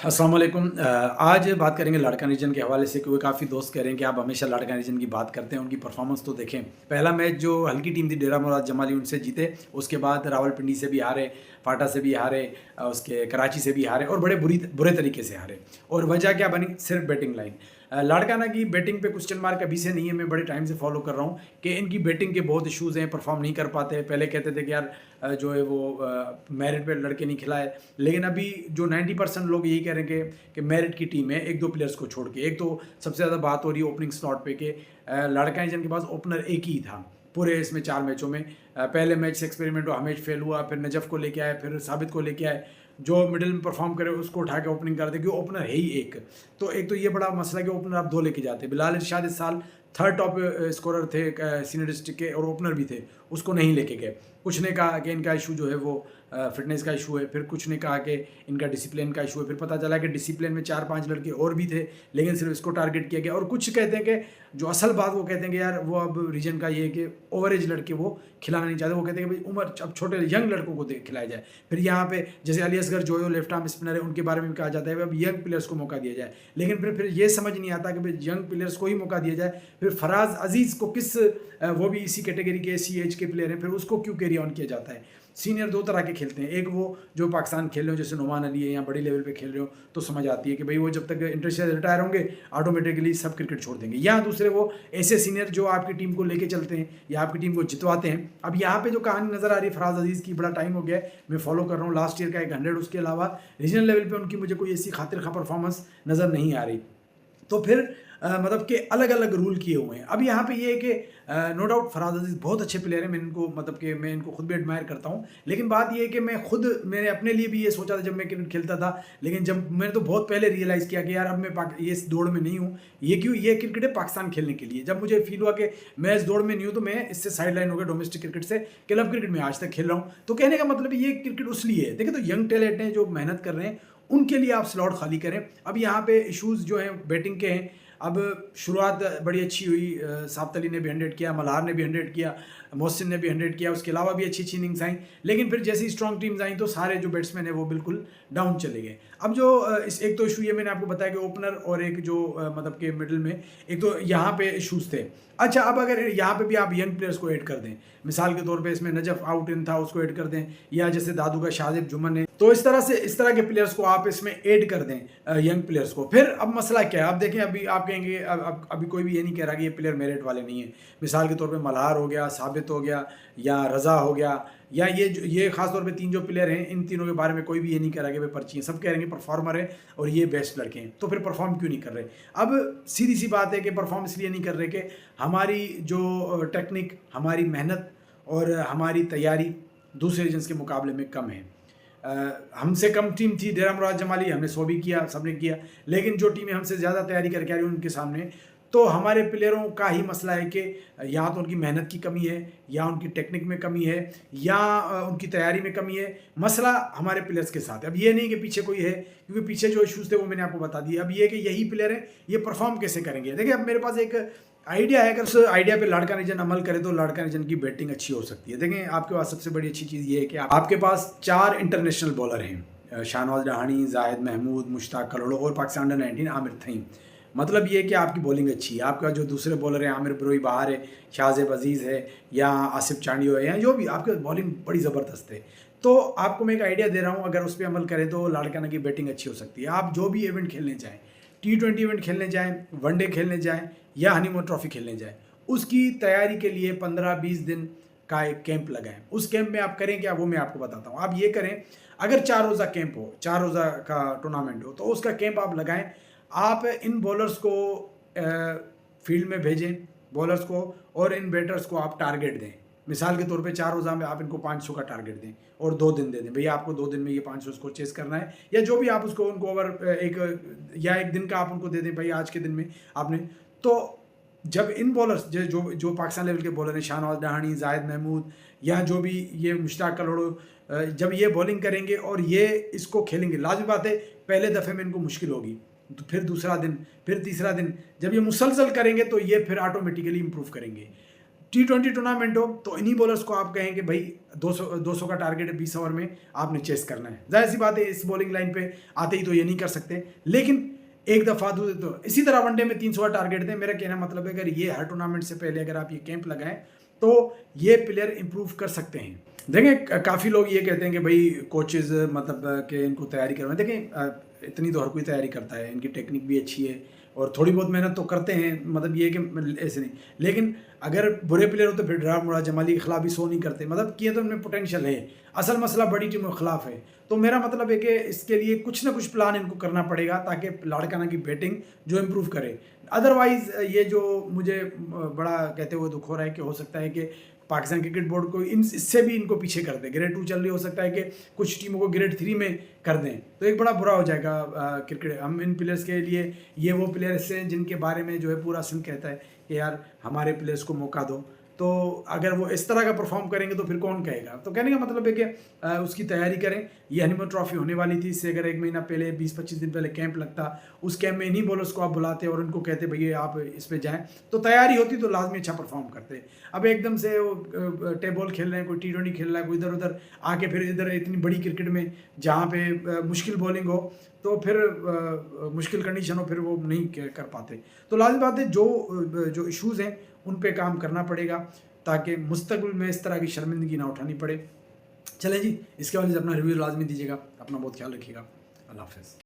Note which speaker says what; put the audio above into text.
Speaker 1: अस्सलाम वालेकुम। आज बात करेंगे लाड़कान रीजन के हवाले से, क्योंकि काफ़ी दोस्त कह रहे हैं कि आप हमेशा लाड़कान रीजन की बात करते हैं, उनकी परफॉर्मेंस तो देखें। पहला मैच जो हल्की टीम थी डेरा मुराद जमाली, उनसे जीते। उसके बाद रावलपिंडी से भी हारे, फाटा से भी हारे, उसके कराची से भी हारे और बड़े बुरे तरीके से हारे। और वजह क्या बनी? सिर्फ बैटिंग लाइन। लाड़काना की बैटिंग पे क्वेश्चन मार्क अभी से नहीं है, मैं बड़े टाइम से फॉलो कर रहा हूँ कि इनकी बैटिंग के बहुत इशूज़ हैं, परफॉर्म नहीं कर पाते। पहले कहते थे कि यार जो है वो मेरिट पे लड़के नहीं खिलाए, लेकिन अभी जो 90% लोग यही कह रहे हैं कि मेरिट की टीम है, एक दो प्लेयर्स को छोड़ के। एक तो सबसे ज़्यादा बात हो रही है ओपनिंग स्लॉट पे कि लाड़काना रीजन के पास ओपनर एक ही था पूरे इसमें 4 मैचों में। पहले मैच से एक्सपेरिमेंट हुआ, हमेश फेल हुआ, फिर नजफ़ को लेके आए, फिर साबित को लेके आए। जो मिडिल में परफॉर्म करे उसको उठा के ओपनिंग कर दे, क्योंकि ओपनर है ही एक। तो एक तो ये बड़ा मसला है कि ओपनर आप 2 लेके जाते। बिलाल इरशाद इस साल 3rd टॉप स्कोरर थे सीनियर डिस्ट्रिक्ट के, और ओपनर भी थे, उसको नहीं लेके गए। कुछ ने कहा कि इनका इशू जो है वो फिटनेस का इशू है, फिर कुछ ने कहा कि इनका डिसिप्लिन का इशू है, फिर पता चला कि डिसिप्लिन में 4-5 लड़के और भी थे, लेकिन सिर्फ इसको टारगेट किया गया। और कुछ कहते हैं कि जो असल बात वो कहते हैं कि यार वो अब रीजन का ये है कि ओवर एज लड़के वो खिलाना नहीं चाहते। वो कहते हैं कि भाई उम्र अब छोटे यंग लड़कों को खिलाया जाए। फिर यहाँ पे जैसे अली असगर जो है लेफ्ट आर्म स्पिनर है, उनके बारे में भी कहा जाता है अब यंग प्लेयर्स को मौका दिया जाए। लेकिन फिर ये समझ नहीं आता कि भाई यंग प्लेयर्स को ही मौका दिया जाए, फिर फराज अजीज़ को किस वो भी इसी कैटेगरी के इसी एज के प्लेयर हैं, फिर उसको क्यों कैरी ऑन किया जाता है? सीनियर 2 तरह के खेलते हैं, एक वो जो पाकिस्तान खेल रहे हो जैसे नुमान अली है या बड़ी लेवल पे खेल रहे हो, तो समझ आती है कि भाई वो जब तक इंटरेस्ट से रिटायर होंगे ऑटोमेटिकली सब क्रिकेट छोड़ देंगे। या दूसरे वो ऐसे सीनियर जो आपकी टीम को लेके चलते हैं या आपकी टीम को जितवाते हैं। अब यहाँ पे जो कहानी नज़र आ रही है फराज अजीज़ की, बड़ा टाइम हो गया है मैं फॉलो कर रहा हूँ, लास्ट ईयर का एक 100, उसके अलावा रीजनल लेवल पर उनकी मुझे कोई ऐसी खातिर खा परफॉर्मेंस नज़र नहीं आ रही। तो फिर मतलब कि अलग अलग रूल किए हुए हैं। अब यहाँ पे ये है कि नो डाउट फराज अजीज़ बहुत अच्छे प्लेयर हैं, मैं इनको मतलब कि मैं इनको खुद भी एडमायर करता हूँ। लेकिन बात ये है कि मैंने अपने लिए भी ये सोचा था जब मैं क्रिकेट खेलता था, लेकिन जब मैंने तो बहुत पहले रियलाइज़ किया कि यार अब मैं ये इस दौड़ में नहीं हूँ। ये क्यों? ये क्रिकेट है पाकिस्तान खेलने के लिए। जब मुझे फील हुआ कि मैं इस दौड़ में नहीं हूँ, तो मैं इससे साइड लाइन हो गया डोमेस्टिक क्रिकेट से। क्लब क्रिकेट में आज तक खेल रहा हूँ। तो कहने का मतलब ये क्रिकेट उस लिए है। देखिए, तो यंग टैलेंट हैं जो मेहनत कर रहे हैं, उनके लिए आप स्लॉट खाली करें। अब यहाँ पे इशूज़ जो हैं बैटिंग के हैं। अब शुरुआत बड़ी अच्छी हुई, साब्त अली ने भी 100 किया, मल्हार ने भी 100 किया, मोहसिन ने भी 100 किया, उसके अलावा भी अच्छी अच्छी इनिंग्स आई। लेकिन फिर जैसी स्ट्रॉन्ग टीम्स आई तो सारे जो बैट्समैन हैं वो बिल्कुल डाउन चले गए। अब जो इस एक तो इशू ये मैंने आपको बताया कि ओपनर और एक जो मतलब के मिडिल में एक तो यहाँ पे इशूज़ थे। अच्छा, अब अगर यहाँ पे भी आप यंग प्लेयर्स को ऐड कर दें, मिसाल के तौर पे इसमें नजफ़ आउट इन था, उसको ऐड कर दें, या जैसे दादू का शाजिब जुम्मन है, तो इस तरह के प्लेयर्स को आप इसमें ऐड कर दें, यंग प्लेयर्स को। फिर अब मसला क्या है? आप देखें, अभी आप कहेंगे अब अभी कोई भी ये नहीं कह रहा कि ये प्लेयर मेरिट वाले नहीं है। मिसाल के तौर पे मल्हार हो गया, साबित हो गया, या रज़ा हो गया, या ये खास तौर पे 3 जो प्लेयर हैं, इन तीनों के बारे में कोई भी ये नहीं कह रहा कि वे पर्ची हैं। सब कह रहे हैं कि परफॉर्मर है और ये बेस्ट लड़के हैं। तो फिर परफॉर्म क्यों नहीं कर रहे? अब सीधी सी बात है कि परफॉर्म इसलिए नहीं कर रहे कि हमारी जो टेक्निक, हमारी मेहनत और हमारी तैयारी दूसरे एजेंट्स के मुकाबले में कम है। हमसे कम टीम थी डेरा मुराद जमाली, हमने 100 भी किया, सबने किया। लेकिन जो टीमें हमसे ज़्यादा तैयारी करके आ रही उनके सामने, तो हमारे प्लेयरों का ही मसला है कि या तो उनकी मेहनत की कमी है, या उनकी टेक्निक में कमी है, या उनकी तैयारी में कमी है। मसला हमारे प्लेयर्स के साथ है। अब ये नहीं कि पीछे कोई है, क्योंकि पीछे जो इशूज़ थे वो मैंने आपको बता दिए। अब ये कि यही प्लेयर हैं, ये परफॉर्म कैसे करेंगे? देखिए, अब मेरे पास एक आइडिया है, अगर उस आइडिया पे लाड़कान रीजन अमल करे तो लाड़कान रीजन की बैटिंग अच्छी हो सकती है। देखें, आपके पास सबसे बड़ी अच्छी चीज़ ये है कि आपके पास 4 इंटरनेशनल बॉलर हैं, शाहनवाज रहानी, जाहिद महमूद, मुश्ताक कलोड़ो और पाकिस्तान अंडर 19 आमिर थईम। मतलब ये है कि आपकी बॉलिंग अच्छी है। आपका जो दूसरे बॉलर हैं, आमिर बरोई बहार है, शाहजेब अजीज़ है, या आसिफ चांडियो है, या जो भी, आपकी बॉलिंग बड़ी ज़बरदस्त है। तो आपको मैं एक आइडिया दे रहा हूँ, अगर उस पर अमल करें तो लाड़काना की बैटिंग अच्छी हो सकती है। आप जो भी इवेंट खेलने चाहें, T20 इवेंट खेलने जाएँ, वनडे खेलने जाएँ, या हनीमून ट्रॉफी खेलने जाएँ, उसकी तैयारी के लिए 15-20 दिन का एक कैंप लगाएं। उस कैंप में आप करें क्या, वो मैं आपको बताता हूँ। आप ये करें, अगर 4 रोज़ा कैंप हो, 4 रोज़ा का टूर्नामेंट हो, तो उसका कैंप आप लगाएं। आप इन बॉलर्स को फील्ड में भेजें, बॉलर्स को, और इन बैटर्स को आप टारगेट दें। मिसाल के तौर पे 4 रोज़ा में आप इनको 500 का टारगेट दें और 2 दिन दे दें। भैया आपको 2 दिन में ये 500 उसको चेस करना है, या जो भी आप उसको उनको ओवर एक दिन का आप उनको दे दें, भाई आज के दिन में आपने। तो जब इन बॉलर्स जो पाकिस्तान लेवल के बॉलर हैं, शाहनवाज रहानी, जाहिद महमूद, या जो भी ये मुश्ताक कलोड़ो, जब ये बॉलिंग करेंगे और ये इसको खेलेंगे, लाज़मी बात है पहले दफ़े में इनको मुश्किल होगी, तो फिर दूसरा दिन, फिर तीसरा दिन, जब ये मुसलसल करेंगे तो ये फिर ऑटोमेटिकली इम्प्रूव करेंगे। T20 टूर्नामेंट हो तो इन्हीं बॉलर्स को आप कहें कि भाई 200 का टारगेट है 20 ओवर में आपने चेस करना है। जाहिर सी बात है इस बॉलिंग लाइन पे आते ही तो ये नहीं कर सकते, लेकिन एक दफ़ा तो इसी तरह वनडे में 300 का टारगेट दें। मेरा कहना मतलब है अगर ये हर टूर्नामेंट से पहले अगर आप ये कैंप लगाएं तो ये प्लेयर इंप्रूव कर सकते हैं। देखें काफ़ी लोग ये कहते हैं कि भाई कोचेज़ मतलब कि इनको तैयारी करवाएं। देखें इतनी तो हर कोई तैयारी करता है, इनकी टेक्निक भी अच्छी है और थोड़ी बहुत मेहनत तो करते हैं, मतलब ये कि ऐसे नहीं। लेकिन अगर बुरे प्लेयर हो तो फिर ड्रा मुड़ा जमाली के खिलाफ भी सो नहीं करते, मतलब किए तो उनमें पोटेंशियल है। असल मसला बड़ी टीमों के खिलाफ है। तो मेरा मतलब है कि इसके लिए कुछ ना कुछ प्लान इनको करना पड़ेगा ताकि लाड़काना की बैटिंग जो इम्प्रूव करे। अदरवाइज़ ये जो मुझे बड़ा कहते हुए दुख हो रहा है कि हो सकता है कि पाकिस्तान क्रिकेट बोर्ड को इससे भी इनको पीछे कर दें। ग्रेड 2 चल रही, हो सकता है कि कुछ टीमों को ग्रेड 3 में कर दें, तो एक बड़ा बुरा हो जाएगा क्रिकेट। हम इन प्लेयर्स के लिए, ये वो प्लेयर्स हैं जिनके बारे में जो है पूरा सिंध कहता है कि यार हमारे प्लेयर्स को मौका दो। तो अगर वो इस तरह का परफॉर्म करेंगे तो फिर कौन कहेगा। तो कहने का मतलब है कि उसकी तैयारी करें। ये हनीमून ट्रॉफी होने वाली थी, इससे अगर 1 महीना पहले 20-25 दिन पहले कैंप लगता, उस कैंप में इन्हीं बॉलर्स को आप बुलाते और उनको कहते भैया आप इस पे जाएं, तो तैयारी होती तो लाजमी अच्छा परफॉर्म करते। अब एकदम से वो टेबल खेल रहे हैं, कोई T20 खेल रहा है, कोई इधर उधर आके फिर इधर इतनी बड़ी क्रिकेट में जहाँ पे मुश्किल बॉलिंग हो तो फिर मुश्किल कंडीशन हो, फिर वो नहीं कर पाते। तो लाजमी बात है जो इश्यूज़ हैं उन पे काम करना पड़ेगा ताकि मुस्तकबिल में इस तरह की शर्मिंदगी ना उठानी पड़े। चलें जी, इसके वजह से अपना रिव्यू लाजमी दीजिएगा। अपना बहुत ख्याल रखिएगा। अल्लाह हाफ़िज़।